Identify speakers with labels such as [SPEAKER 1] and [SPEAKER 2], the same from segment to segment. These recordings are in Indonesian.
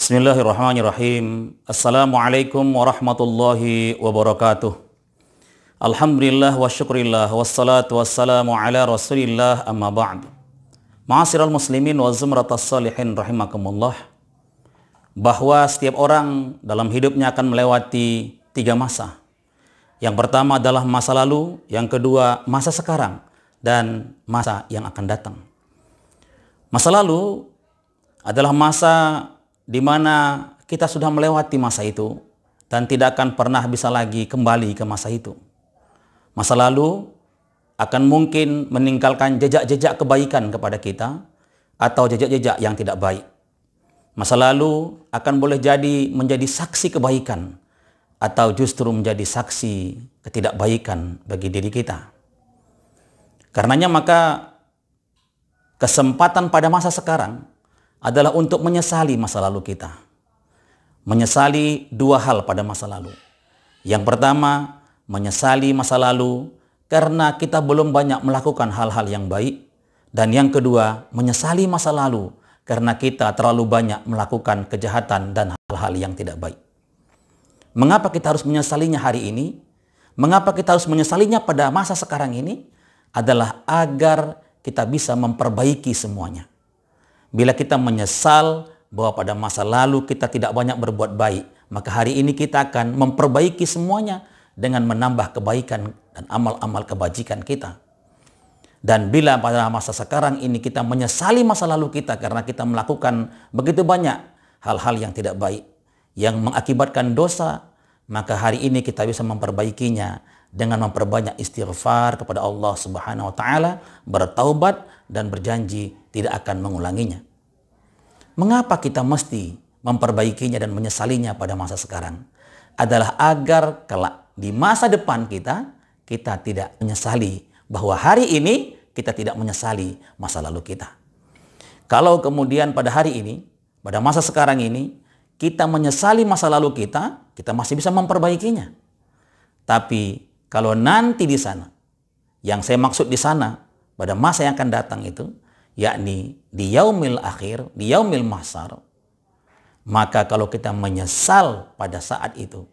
[SPEAKER 1] Bismillahirrahmanirrahim. Assalamualaikum warahmatullahi wabarakatuh. Alhamdulillah wa syukurillah wassalatu wassalamu ala rasulillah amma ba'd. Ma'asyiral muslimin wa zumratas salihin rahimakumullah. Bahwa setiap orang dalam hidupnya akan melewati 3 masa. Yang pertama adalah masa lalu, yang kedua masa sekarang, dan masa yang akan datang. Masa lalu adalah masa di mana kita sudah melewati masa itu dan tidak akan pernah bisa lagi kembali ke masa itu. Masa lalu akan mungkin meninggalkan jejak-jejak kebaikan kepada kita atau jejak-jejak yang tidak baik. Masa lalu akan boleh jadi menjadi saksi kebaikan atau justru menjadi saksi ketidakbaikan bagi diri kita. Karenanya maka kesempatan pada masa sekarang adalah untuk menyesali masa lalu kita. Menyesali 2 hal pada masa lalu. Yang pertama, menyesali masa lalu karena kita belum banyak melakukan hal-hal yang baik. Dan yang kedua, menyesali masa lalu karena kita terlalu banyak melakukan kejahatan dan hal-hal yang tidak baik. Mengapa kita harus menyesalinya hari ini? Mengapa kita harus menyesalinya pada masa sekarang ini? Adalah agar kita bisa memperbaiki semuanya. Bila kita menyesal bahwa pada masa lalu kita tidak banyak berbuat baik, maka hari ini kita akan memperbaiki semuanya dengan menambah kebaikan dan amal-amal kebajikan kita. Dan bila pada masa sekarang ini kita menyesali masa lalu kita karena kita melakukan begitu banyak hal-hal yang tidak baik, yang mengakibatkan dosa, maka hari ini kita bisa memperbaikinya dengan memperbanyak istighfar kepada Allah Subhanahu wa taala, bertaubat dan berjanji tidak akan mengulanginya. Mengapa kita mesti memperbaikinya dan menyesalinya pada masa sekarang? Adalah agar kelak di masa depan kita tidak menyesali bahwa hari ini kita tidak menyesali masa lalu kita. Kalau kemudian pada hari ini, pada masa sekarang ini, kita menyesali masa lalu kita masih bisa memperbaikinya. Tapi kalau nanti di sana, yang saya maksud di sana, pada masa yang akan datang itu, yakni di yaumil akhir, di yaumil mahsyar, maka kalau kita menyesal pada saat itu,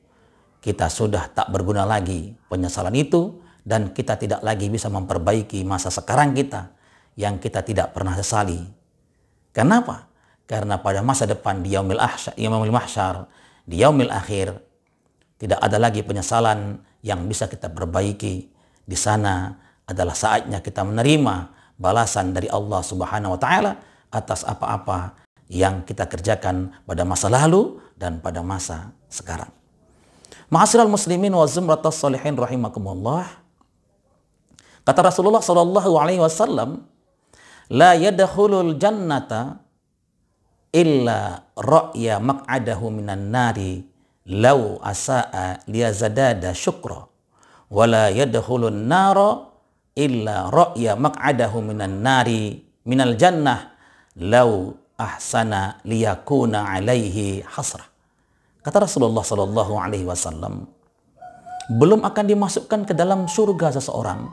[SPEAKER 1] kita sudah tak berguna lagi penyesalan itu dan kita tidak lagi bisa memperbaiki masa sekarang kita yang kita tidak pernah sesali. Kenapa? Karena pada masa depan di yaumil mahsyar, di yaumil akhir, tidak ada lagi penyesalan yang bisa kita perbaiki. Di sana adalah saatnya kita menerima balasan dari Allah Subhanahu wa taala atas apa-apa yang kita kerjakan pada masa lalu dan pada masa sekarang. Ma'asyiral muslimin wa zumratas salihin rahimakumullah. Kata Rasulullah sallallahu alaihi wasallam, la yadkhulul jannata illa ra'ya maq'adahu minan nari law asa'a liyazadada syukra wala yadkhulun nara illa ra'ya maq'adahu minan nari minal jannah law ahsana liyakuna alaihi hasrah. Kata Rasulullah sallallahu alaihi wasallam, belum akan dimasukkan ke dalam surga seseorang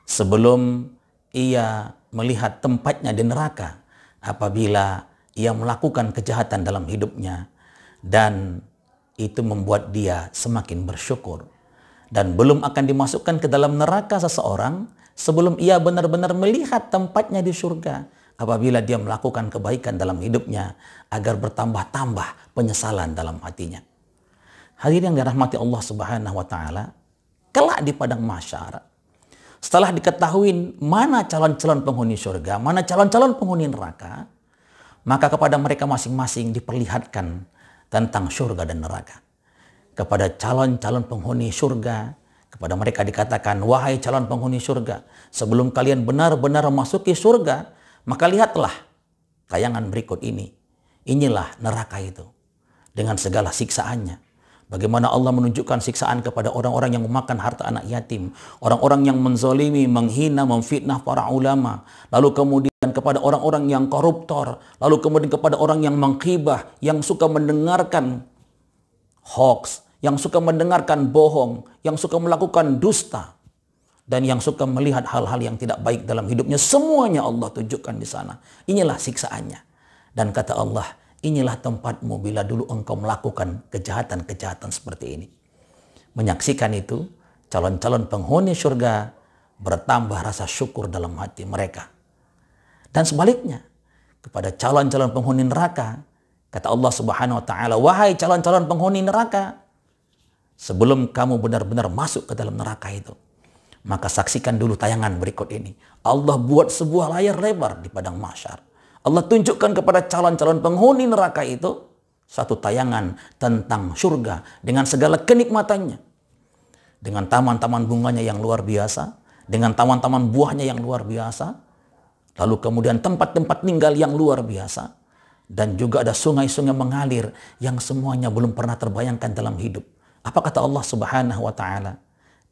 [SPEAKER 1] sebelum ia melihat tempatnya di neraka apabila ia melakukan kejahatan dalam hidupnya dan itu membuat dia semakin bersyukur. Dan belum akan dimasukkan ke dalam neraka seseorang sebelum ia benar-benar melihat tempatnya di surga apabila dia melakukan kebaikan dalam hidupnya agar bertambah-tambah penyesalan dalam hatinya. Hadirin yang dirahmati Allah Subhanahu wa taala, kelak di padang mahsyar, setelah diketahui mana calon-calon penghuni surga, mana calon-calon penghuni neraka, maka kepada mereka masing-masing diperlihatkan tentang surga dan neraka. Kepada calon-calon penghuni surga, kepada mereka dikatakan, wahai calon penghuni surga, sebelum kalian benar-benar memasuki surga, maka lihatlah tayangan berikut ini. Inilah neraka itu dengan segala siksaannya. Bagaimana Allah menunjukkan siksaan kepada orang-orang yang memakan harta anak yatim, orang-orang yang menzalimi, menghina, memfitnah para ulama, lalu kemudian kepada orang-orang yang koruptor, lalu kemudian kepada orang yang menghibah, yang suka mendengarkan hoax, yang suka mendengarkan bohong, yang suka melakukan dusta, dan yang suka melihat hal-hal yang tidak baik dalam hidupnya. Semuanya Allah tunjukkan di sana. Inilah siksaannya. Dan kata Allah, inilah tempatmu bila dulu engkau melakukan kejahatan-kejahatan seperti ini. Menyaksikan itu, calon-calon penghuni surga bertambah rasa syukur dalam hati mereka. Dan sebaliknya, kepada calon-calon penghuni neraka, kata Allah Subhanahu wa taala, wahai calon-calon penghuni neraka, sebelum kamu benar-benar masuk ke dalam neraka itu, maka saksikan dulu tayangan berikut ini. Allah buat sebuah layar lebar di padang mahsyar. Allah tunjukkan kepada calon-calon penghuni neraka itu satu tayangan tentang surga dengan segala kenikmatannya. Dengan taman-taman bunganya yang luar biasa, dengan taman-taman buahnya yang luar biasa, lalu kemudian tempat-tempat tinggal yang luar biasa, dan juga ada sungai-sungai mengalir yang semuanya belum pernah terbayangkan dalam hidup. Apa kata Allah Subhanahu wa taala?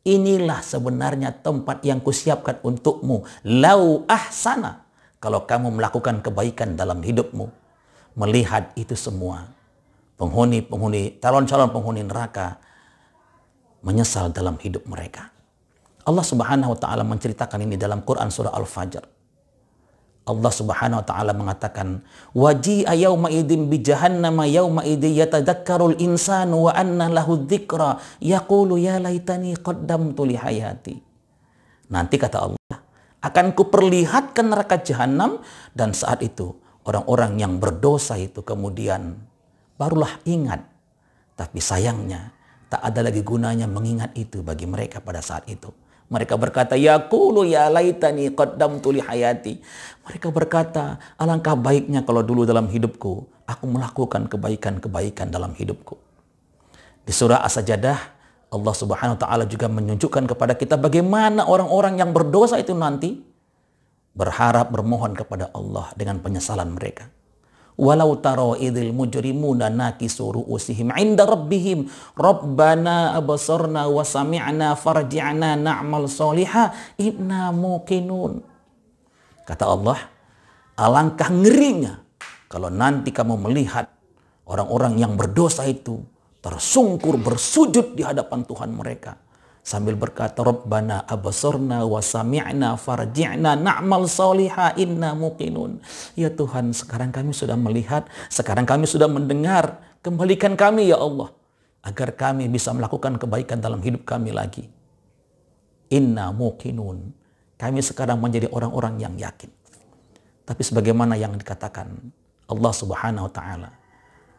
[SPEAKER 1] Inilah sebenarnya tempat yang kusiapkan untukmu. Lau ahsana. Kalau kamu melakukan kebaikan dalam hidupmu. Melihat itu semua. Penghuni-penghuni, calon-calon penghuni neraka menyesal dalam hidup mereka. Allah Subhanahu wa taala menceritakan ini dalam Quran surah Al-Fajr. Allah Subhanahu wa taala mengatakan, waji'a yauma idzin bi jahannama yauma idzi yatadakkarul insanu wa anna lahu dzikra yaqulu ya laitani qaddamtu li hayati. Nanti kata Allah, akan kuperlihatkan neraka jahanam, dan saat itu orang-orang yang berdosa itu kemudian barulah ingat. Tapi sayangnya tak ada lagi gunanya mengingat itu bagi mereka pada saat itu. Mereka berkata, yaqulu ya laitani qaddamtu li hayati. Mereka berkata, alangkah baiknya kalau dulu dalam hidupku aku melakukan kebaikan-kebaikan dalam hidupku. Di surah As-Sajdah, Allah Subhanahu wa taala juga menunjukkan kepada kita bagaimana orang-orang yang berdosa itu nanti berharap bermohon kepada Allah dengan penyesalan mereka. Walau taro idil mujrimuna nakisu ru'usihim inda rabbihim rabbana abasarna wa sami'na farji'na na'mal soliha inna muqinun. Kata Allah, alangkah ngerinya kalau nanti kamu melihat orang-orang yang berdosa itu tersungkur bersujud di hadapan Tuhan mereka sambil berkata, Rabbana abasarna wa sami'na farji'na na'mal soliha inna muqinun. Ya Tuhan, sekarang kami sudah melihat, sekarang kami sudah mendengar, kembalikan kami ya Allah, agar kami bisa melakukan kebaikan dalam hidup kami lagi. Inna muqinun. Kami sekarang menjadi orang-orang yang yakin. Tapi sebagaimana yang dikatakan Allah Subhanahu wa taala,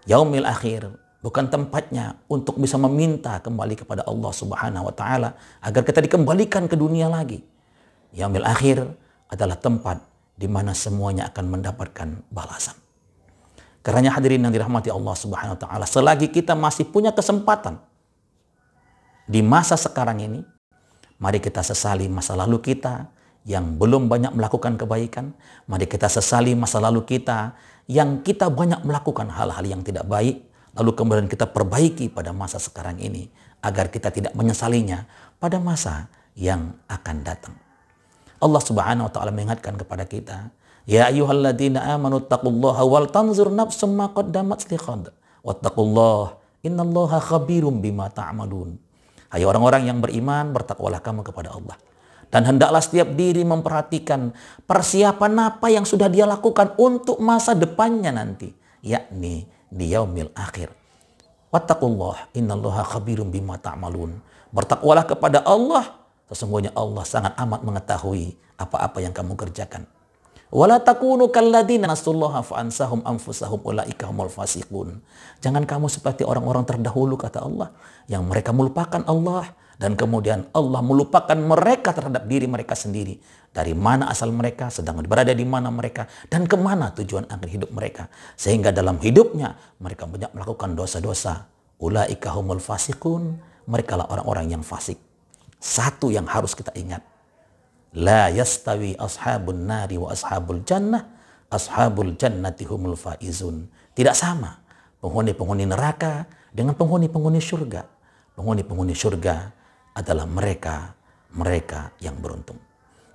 [SPEAKER 1] yaumil akhir bukan tempatnya untuk bisa meminta kembali kepada Allah Subhanahu wa taala agar kita dikembalikan ke dunia lagi. Yaumil akhir adalah tempat di mana semuanya akan mendapatkan balasan. Karena hadirin yang dirahmati Allah Subhanahu wa taala, selagi kita masih punya kesempatan di masa sekarang ini, mari kita sesali masa lalu kita yang belum banyak melakukan kebaikan. Mari kita sesali masa lalu kita yang kita banyak melakukan hal-hal yang tidak baik. Lalu kemudian kita perbaiki pada masa sekarang ini agar kita tidak menyesalinya pada masa yang akan datang. Allah Subhanahu wa taala mengingatkan kepada kita, ya ayyuhalladzina amanu taqullaha wal tanzur nafsum ma qaddamat lighad wattaqullaha innallaha khabirum bima ta'malun. Hai orang-orang yang beriman, bertakwalah kamu kepada Allah. Dan hendaklah setiap diri memperhatikan persiapan apa yang sudah dia lakukan untuk masa depannya nanti, yakni di yaumil akhir. Wattaqullah innallaha khabirum bima ta'malun. Bertakwalah kepada Allah, sesungguhnya Allah sangat amat mengetahui apa-apa yang kamu kerjakan. Wala takunu kalladzina nasullaha fa ansahum anfusahum ulaika humul fasiqun. Jangan kamu seperti orang-orang terdahulu, kata Allah, yang mereka melupakan Allah dan kemudian Allah melupakan mereka terhadap diri mereka sendiri. Dari mana asal mereka, sedang berada di mana mereka, dan kemana tujuan akhir hidup mereka. Sehingga dalam hidupnya mereka banyak melakukan dosa-dosa. Ulaika humul fasiqun. Mereka lah orang-orang yang fasik. Satu yang harus kita ingat. La yastawi ashabun nari wa ashabul jannah. Ashabul jannati humul faizun. Tidak sama penghuni-penghuni neraka dengan penghuni-penghuni surga. Penghuni-penghuni surga adalah mereka yang beruntung.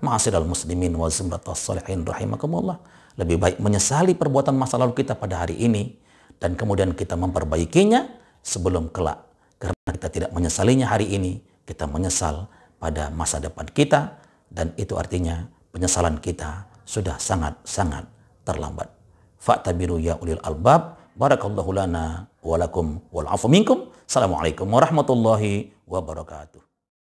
[SPEAKER 1] Ma'asyiral muslimin wa zumratus sholihin rahimakumullah. Lebih baik menyesali perbuatan masa lalu kita pada hari ini dan kemudian kita memperbaikinya sebelum kelak. Karena kita tidak menyesalinya hari ini, kita menyesal pada masa depan kita, dan itu artinya penyesalan kita sudah sangat-sangat terlambat. Fa'tabiru ya ulil albab Barakallahu lana wa lakum wal afu minkum. Assalamualaikum warahmatullahi wabarakatuh.